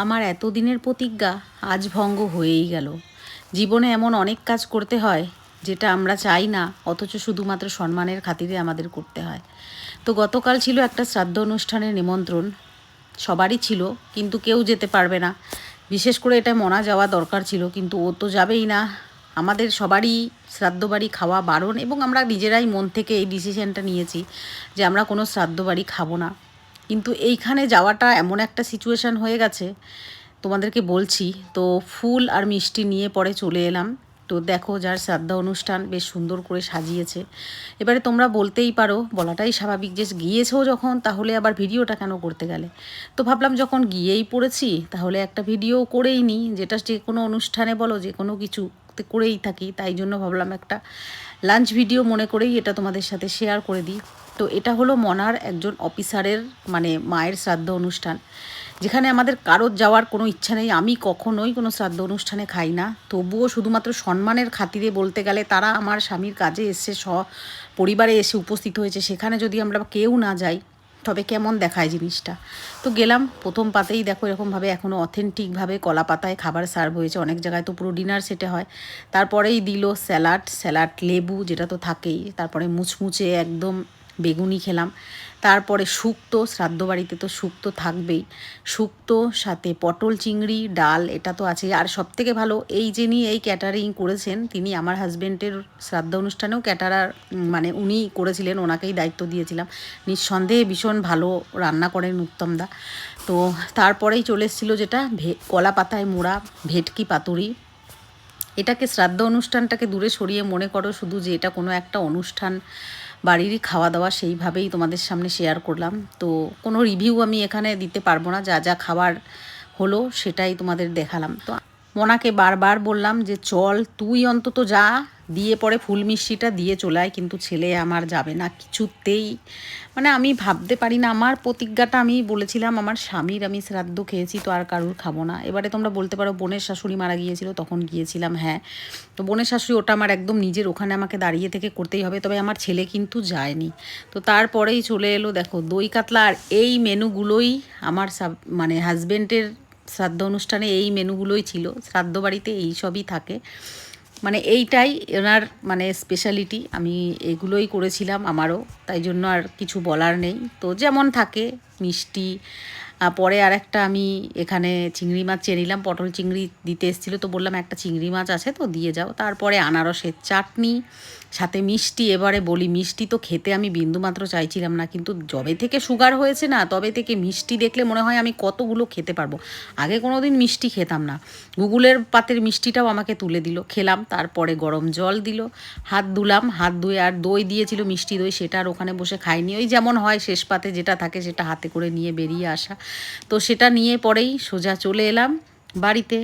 আমার এতদিনের প্রতিজ্ঞা আজ ভঙ্গ হয়েই গেল। জীবনে এমন অনেক কাজ করতে হয় যেটা আমরা চাই না, অথচ শুধুমাত্র সম্মানের খাতিরে আমাদের করতে হয়। তো গতকাল ছিল একটা শ্রাদ্ধ অনুষ্ঠানের নিমন্ত্রণ, সবারই ছিল, কিন্তু কেউ যেতে পারবে না। বিশেষ করে এটা মনা যাওয়া দরকার ছিল, কিন্তু ও তো যাবেই না। আমাদের সবারই শ্রাদ্ধ বাড়ি খাওয়া বারণ, এবং আমরা নিজেরাই মন থেকে এই ডিসিশনটা নিয়েছি যে আমরা কোনো শ্রাদ্ধ বাড়ি খাবো না। কিন্তু এইখানে যাওয়াটা এমন একটা সিচুয়েশান হয়ে গেছে, তোমাদেরকে বলছি। তো ফুল আর মিষ্টি নিয়ে পরে চলে এলাম। তো দেখো, যার শ্রাদ্ধ অনুষ্ঠান বেশ সুন্দর করে সাজিয়েছে। এবারে তোমরা বলতেই পারো, বলাটাই স্বাভাবিক, যে গিয়েছো যখন তাহলে আবার ভিডিওটা কেন করতে গেলে। তো ভাবলাম যখন গিয়েই পড়েছি তাহলে একটা ভিডিও করেই নিই, যেটা যে কোনো অনুষ্ঠানে বলো, যে কোনো কিছু করেই থাকি। তাই জন্য ভাবলাম একটা লাঞ্চ ভিডিও মনে করেই এটা তোমাদের সাথে শেয়ার করে দিই। তো এটা হলো মনার একজন অফিসারের মানে মায়ের শ্রাদ্ধ অনুষ্ঠান, যেখানে আমাদের কারোর যাওয়ার কোনো ইচ্ছা নেই। আমি কখনোই কোনো শ্রাদ্ধ অনুষ্ঠানে খাই না, তবুও শুধুমাত্র সম্মানের খাতিরে বলতে গেলে তারা আমার স্বামীর কাজে এসে পরিবারে এসে উপস্থিত হয়েছে, সেখানে যদি আমরা কেউ না যাই তবে কেমন দেখায় জিনিসটা। তো গেলাম, প্রথম পাতেই দেখো এরকমভাবে এখনও অথেন্টিকভাবে কলা পাতায় খাবার সার্ভ হয়েছে, অনেক জায়গায় তো পুরো ডিনার সেটে হয়। তারপরেই দিল স্যালাড, লেবু যেটা তো থাকেই, তারপরে মুচমুচে একদম বেগুনি খেলাম। তারপরে শুক্তো, শ্রাদ্ধ বাড়িতে তো শুক্তো থাকবেই, শুক্তো সাথে পটল চিংড়ি ডাল, এটা তো আছেই। আর সবথেকে ভালো, এই যিনি এই ক্যাটারিং করেছেন তিনি আমার হাজব্যান্ডের শ্রাদ্ধ অনুষ্ঠানেও ক্যাটারার মানে উনি করেছিলেন, ওনাকেই দায়িত্ব দিয়েছিলাম। নিঃসন্দেহে ভীষণ ভালো রান্না করেন উত্তমদা। তো তারপরেই চলে এসেছিলো যেটা কলা পাতায় মোড়া ভেটকি পাতুরি। এটাকে শ্রাদ্ধ অনুষ্ঠানটাকে দূরে সরিয়ে মনে করো শুধু যে এটা কোনো একটা অনুষ্ঠান বাড়িরই খাওয়া দাওয়া, সেইভাবেই তোমাদের সামনে শেয়ার করলাম। তো কোনো রিভিউ আমি এখানে দিতে পারবো না, যা যা খাবার হলো সেটাই তোমাদের দেখালাম। তো মোনাকে বারবার বললাম যে চল তুই অন্তত যা, দিয়ে পরে ফুল মিষ্টিটা দিয়ে চলে আয়, কিন্তু ছেলে আমার যাবে না কিছুতেই। মানে আমি ভাবতে পারি না, আমার প্রতিজ্ঞাটা আমি বলেছিলাম আমার স্বামীর, আমি শ্রাদ্ধ খেয়েছি তো আর কারুর খাবো না। এবারে তোমরা বলতে পারো বোনের শাশুড়ি মারা গিয়েছিল তখন গিয়েছিলাম, হ্যাঁ। তো বোনের শাশুড়ি ওটা আমার একদম নিজের, ওখানে আমাকে দাঁড়িয়ে থেকে করতেই হবে, তবে আমার ছেলে কিন্তু যায়নি। তো তারপরেই চলে এলো দেখো দই কাতলা, আর এই মেনুগুলোই আমার মানে হাজব্যান্ডের শ্রাদ্ধ অনুষ্ঠানে এই মেনুগুলোই ছিল। শ্রাদ্ধ বাড়িতে এই সবই থাকে, মানে এইটাই ওনার মানে স্পেশালিটি। আমি এগুলোই করেছিলাম আমারও, তাই জন্য আর কিছু বলার নেই। তো যেমন থাকে মিষ্টি, পরে আর একটা আমি এখানে চিংড়ি মাছ চেয়ে নিলাম, পটল চিংড়ি দিতে এসেছিলো, তো বললাম একটা চিংড়ি মাছ আছে তো দিয়ে যাও। তারপরে আনারসের চাটনি সাথে মিষ্টি। এবারে বলি, মিষ্টি তো খেতে আমি বিন্দুমাত্র চাইছিলাম না, কিন্তু যবে থেকে সুগার হয়েছে না তবে থেকে মিষ্টি দেখলে মনে হয় আমি কতগুলো খেতে পারবো। আগে কোনো দিন মিষ্টি খেতাম না। গুগলের পাতের মিষ্টিটাও আমাকে তুলে দিল, খেলাম। তারপরে গরম জল দিল, হাত ধুলাম, হাত ধুয়ে আর দই দিয়েছিল, মিষ্টি দই, সেটা আর ওখানে বসে খাইনি। ওই যেমন হয় শেষ পাতে যেটা থাকে সেটা হাতে করে নিয়ে বেরিয়ে আসা। তো সেটা নিয়ে পরেই সোজা চলে এলাম বাড়িতে।